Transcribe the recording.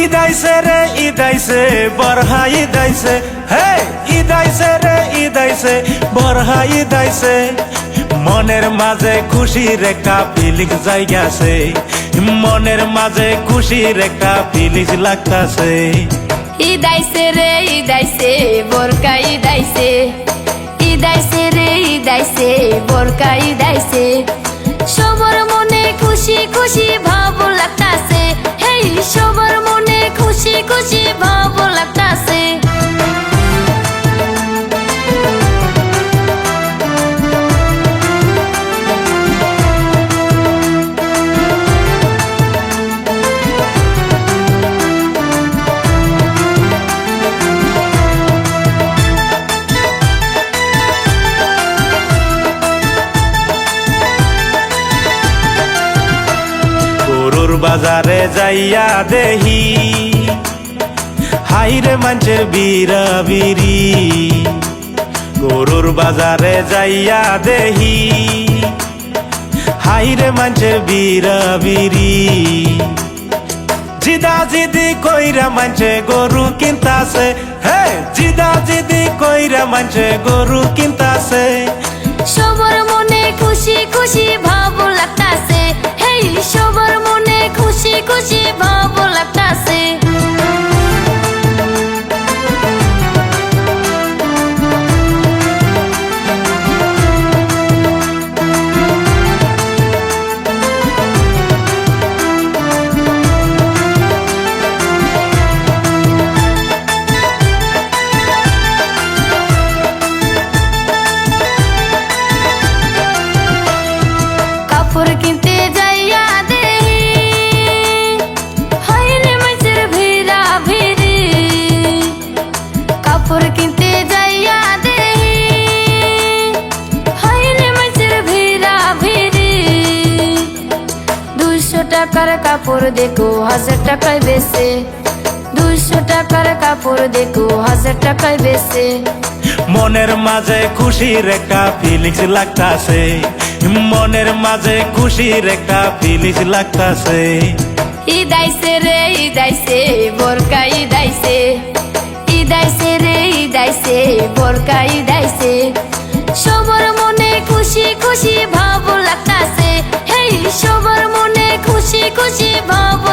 ইদাইছে রে ইদাইছে বরহা ইদাইছে, হে ইদাইছে রে ইদাইছে বরহা ইদাইছে। মনের মাঝে খুশির একটা ফিলিংস জায়গাছে, মনের মাঝে খুশির একটা ফিলিংস লাগতাছে। ইদাইছে রে ইদাইছে বরকা ইদাইছে, ইদাইছে রে ইদাইছে বরকা ইদাইছে। সবার মনে খুশি খুশি ভাব লাগতাছে, হেই সবার মনে খুশি খুশি ভাব লাগতাছে। গরুর বাজারে যাইয়া দেহি হাইরে মানুষের বিরাবিরি, গরুর বাজারে যাইয়া দেহি হাইরে মানুষের বিরাবিরি। জিদা জিদি কইরা মানছে গরু কিনতাছে, হে জিদা জিদি কইরা মানছে গরু কিনতাছে। সবার মনে খুশি খুশি ভাব লাগতাছে, হেই সবার মনে খুশি খুশি ভাব লাগতাছে। কাপড় কিনতে যাইয়া দেহি হাইরে মানুষের ভিড়া ভিড়ি, কাপড় কিনতে যাইয়া দেহি হাইরে মানুষের ভিড়া ভিড়ি। 200 টাকার কাপড় দেখো 1000 টাকায় বেচে, 200 টাকার কাপড় দেখো 1000 টাকায় বেচে। মনের মাঝে খুশির একটা ফিলিংস লাগতাছে, মনের মাঝে খুশির একটা ফিলিংস লাগতাছে। ইদাইছে রে ইদাইছে বরকা ইদাইছে, ইদাইছে রে ইদাইছে বরকা ইদাইছে। সবার মনে খুশি খুশি ভাব লাগতাছে, হেই সবার মনে খুশি খুশি ভাব